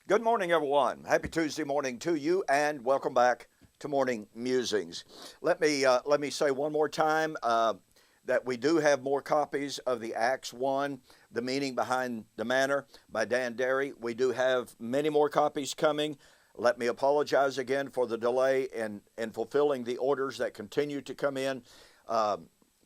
Good morning, everyone. Happy Tuesday morning to you, and welcome back to Morning Musings. Let me say one more time that we do have more copies of the Acts 1, The Meaning Behind the Manner by Dan Derry. We do have many more copies coming. Let me apologize again for the delay in fulfilling the orders that continue to come in.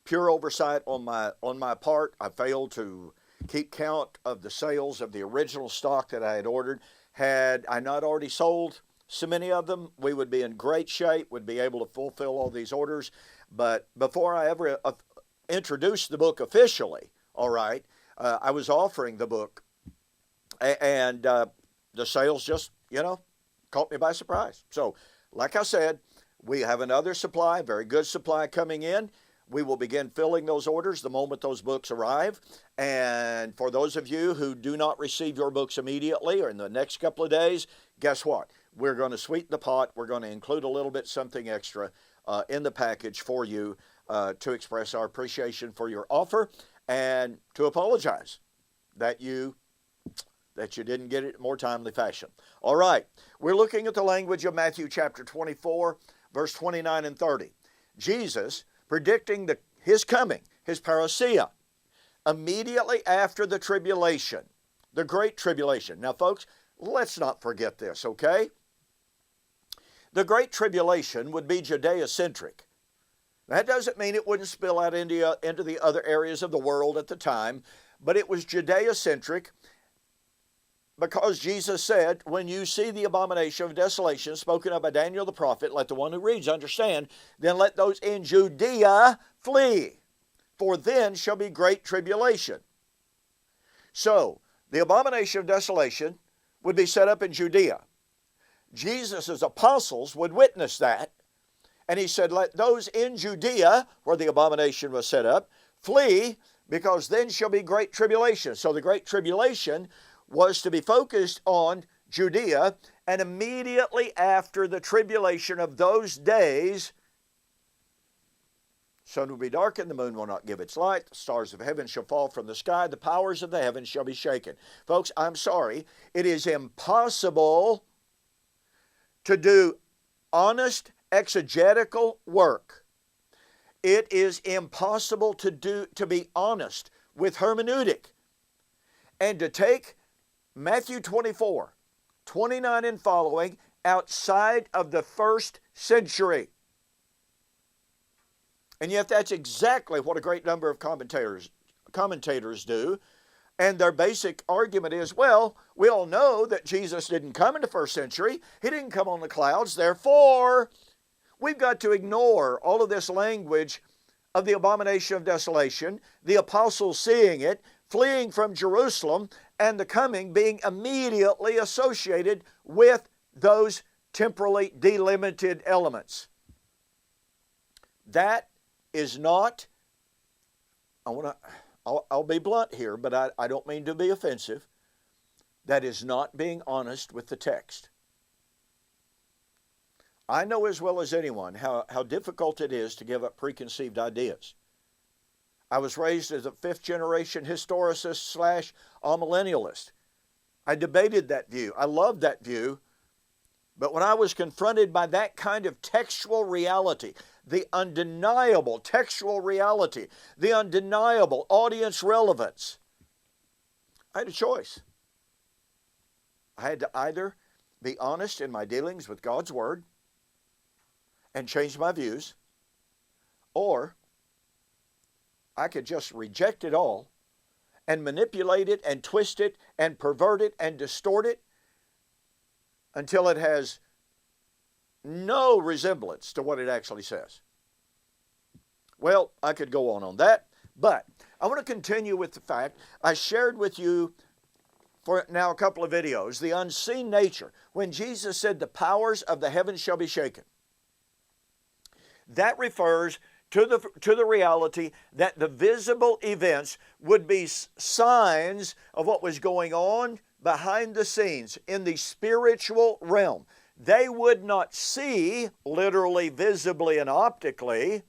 Pure oversight on my part. I failed to keep count of the sales of the original stock that I had ordered. Had I not already sold so many of them, we would be in great shape, would be able to fulfill all these orders. But before I ever introduced the book officially, all right, I was offering the book, and the sales just, caught me by surprise. So, like I said, we have another supply, very good supply coming in. We will begin filling those orders the moment those books arrive. And for those of you who do not receive your books immediately or in the next couple of days, guess what? We're going to sweeten the pot. We're going to include a little bit something extra in the package for you to express our appreciation for your offer and to apologize that you didn't get it in more timely fashion. All right. We're looking at the language of Matthew chapter 24, verse 29 and 30. Jesus predicting his coming, his parousia, immediately after the tribulation, the great tribulation. Now, folks, let's not forget this, okay? The great tribulation would be Judea-centric. That doesn't mean it wouldn't spill out into the other areas of the world at the time, but it was Judea-centric because Jesus said, when you see the abomination of desolation spoken of by Daniel the prophet, let the one who reads understand, then let those in Judea flee, for then shall be great tribulation. So, the abomination of desolation would be set up in Judea. Jesus' apostles would witness that, and he said, let those in Judea, where the abomination was set up, flee, because then shall be great tribulation. So the great tribulation was to be focused on Judea, and immediately after the tribulation of those days, sun will be darkened, the moon will not give its light, the stars of heaven shall fall from the sky, the powers of the heavens shall be shaken. Folks, I'm sorry, it is impossible to do honest exegetical work. It is impossible to be honest with hermeneutic and to take Matthew 24, 29 and following outside of the first century. And yet that's exactly what a great number of commentators do. And their basic argument is, well, we all know that Jesus didn't come in the first century. He didn't come on the clouds. Therefore, we've got to ignore all of this language of the abomination of desolation, the apostles seeing it, fleeing from Jerusalem, and the coming being immediately associated with those temporally delimited elements. That is not, I'll be blunt here, but I don't mean to be offensive. That is not being honest with the text. I know as well as anyone how difficult it is to give up preconceived ideas. I was raised as a fifth-generation historicist / amillennialist. I debated that view. I loved that view. But when I was confronted by that kind of textual reality, the undeniable textual reality, the undeniable audience relevance, I had a choice. I had to either be honest in my dealings with God's Word and change my views, or I could just reject it all and manipulate it and twist it and pervert it and distort it until it has no resemblance to what it actually says. Well, I could go on that, but I want to continue with the fact I shared with you for now a couple of videos, the unseen nature. When Jesus said the powers of the heavens shall be shaken, that refers to the reality that the visible events would be signs of what was going on behind the scenes in the spiritual realm. They would not see literally, visibly, and optically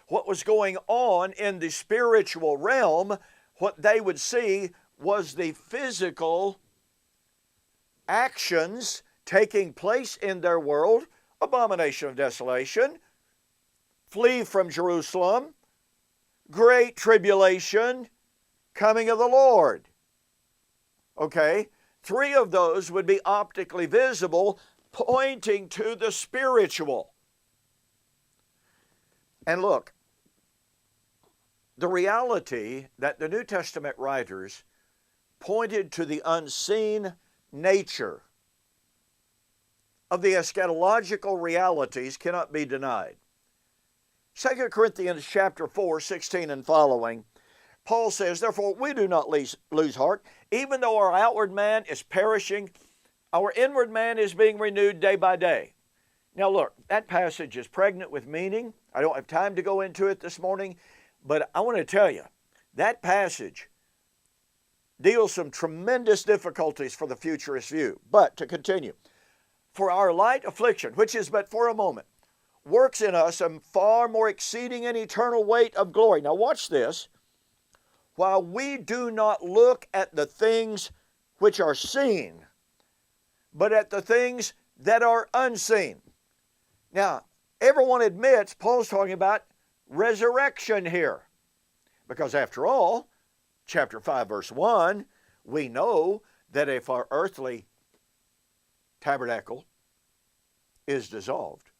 what was going on in the spiritual realm. What they would see was the physical actions taking place in their world, abomination of desolation, flee from Jerusalem, great tribulation, coming of the Lord. Okay? 3 of those would be optically visible, pointing to the spiritual. And look, the reality that the New Testament writers pointed to the unseen nature of the eschatological realities cannot be denied. 2 Corinthians chapter 4, 16 and following, Paul says, therefore we do not lose heart, even though our outward man is perishing, our inward man is being renewed day by day. Now look, that passage is pregnant with meaning. I don't have time to go into it this morning, but I want to tell you, that passage deals some tremendous difficulties for the futurist view. But to continue, for our light affliction, which is but for a moment, works in us a far more exceeding and eternal weight of glory. Now watch this. While we do not look at the things which are seen, but at the things that are unseen. Now, everyone admits Paul's talking about resurrection here. Because after all, chapter 5, verse 1, we know that if our earthly tabernacle is dissolved,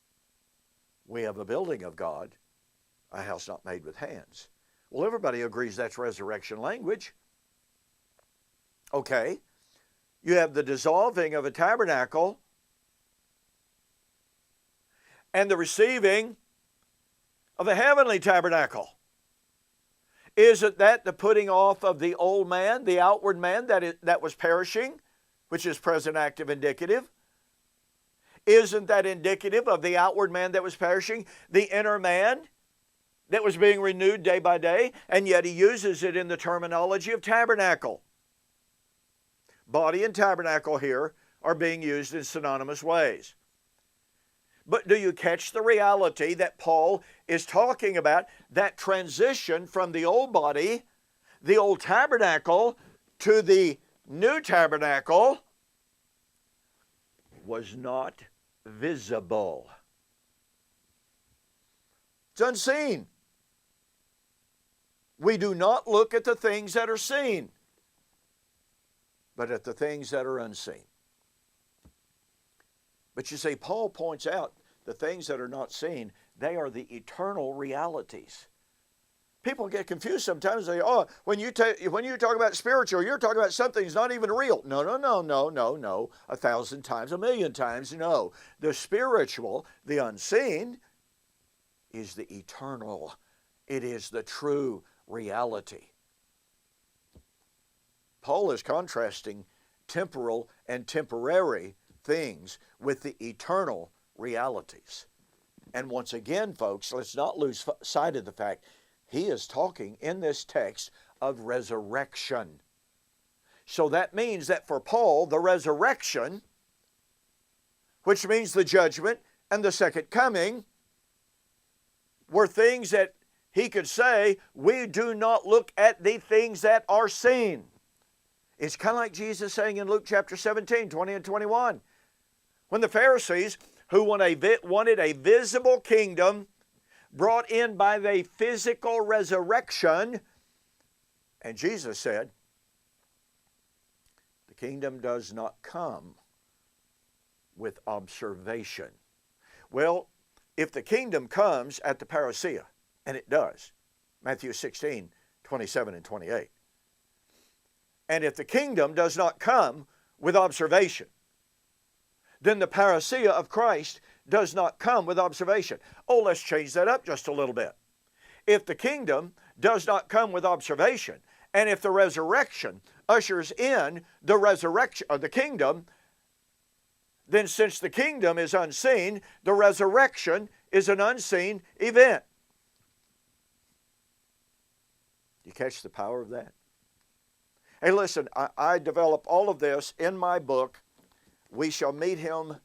we have a building of God, a house not made with hands. Well, everybody agrees that's resurrection language. Okay, you have the dissolving of a tabernacle and the receiving of a heavenly tabernacle. Isn't that the putting off of the old man, the outward man that was perishing, which is present active indicative? Isn't that indicative of the outward man that was perishing, the inner man that was being renewed day by day? And yet he uses it in the terminology of tabernacle. Body and tabernacle here are being used in synonymous ways. But do you catch the reality that Paul is talking about? That transition from the old body, the old tabernacle, to the new tabernacle was not visible. It's unseen. We do not look at the things that are seen, but at the things that are unseen. But you see, Paul points out the things that are not seen, they are the eternal realities. People get confused sometimes. They say, oh, when you talk about spiritual, you're talking about something that's not even real. No. 1,000 times, 1,000,000 times, no. The spiritual, the unseen, is the eternal. It is the true reality. Paul is contrasting temporal and temporary things with the eternal realities. And once again, folks, let's not lose sight of the fact he is talking in this text of resurrection. So that means that for Paul, the resurrection, which means the judgment and the second coming, were things that he could say, we do not look at the things that are seen. It's kind of like Jesus saying in Luke chapter 17, 20 and 21, when the Pharisees, who wanted a visible kingdom brought in by the physical resurrection, and Jesus said, the kingdom does not come with observation. Well, if the kingdom comes at the Parousia, and it does, Matthew 16, 27 and 28, and if the kingdom does not come with observation, then the parousia of Christ does not come with observation. Oh, let's change that up just a little bit. If the kingdom does not come with observation, and if the resurrection ushers in the resurrection of the kingdom, then since the kingdom is unseen, the resurrection is an unseen event. You catch the power of that? Hey, listen, I develop all of this in my book, We Shall Meet Him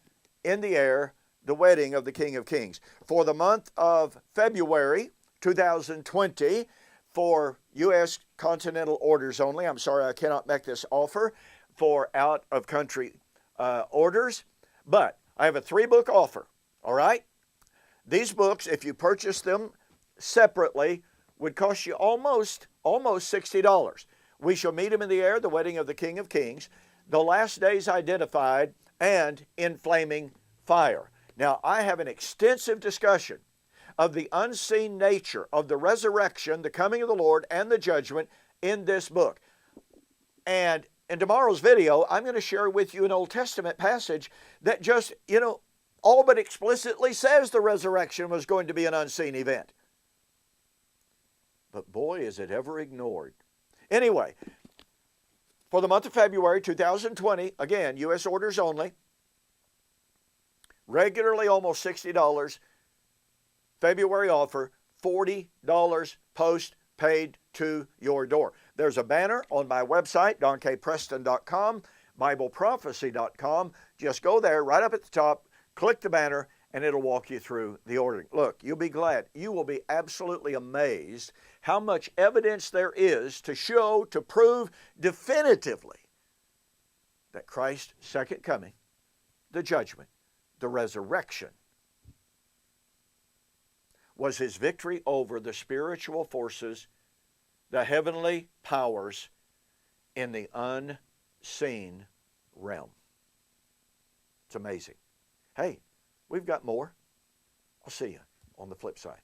in the Air, the Wedding of the King of Kings. For the month of February 2020, for U.S. continental orders only, I'm sorry I cannot make this offer for out-of-country orders, but I have a 3-book offer, all right? These books, if you purchase them separately, would cost you almost $60. We Shall Meet Him in the Air, The Wedding of the King of Kings, The Last Days Identified, and In Flaming Fire. Now, I have an extensive discussion of the unseen nature of the resurrection, the coming of the Lord, and the judgment in this book. And in tomorrow's video, I'm going to share with you an Old Testament passage that just, all but explicitly says the resurrection was going to be an unseen event. But boy, is it ever ignored. Anyway, for the month of February 2020, again, U.S. orders only, regularly almost $60, February offer, $40 post-paid to your door. There's a banner on my website, donkpreston.com, BibleProphecy.com. Just go there, right up at the top, click the banner, and it'll walk you through the ordering. Look, you'll be glad. You will be absolutely amazed how much evidence there is to show, to prove definitively that Christ's second coming, the judgment, the resurrection, was his victory over the spiritual forces, the heavenly powers in the unseen realm. It's amazing. Hey, we've got more. I'll see you on the flip side.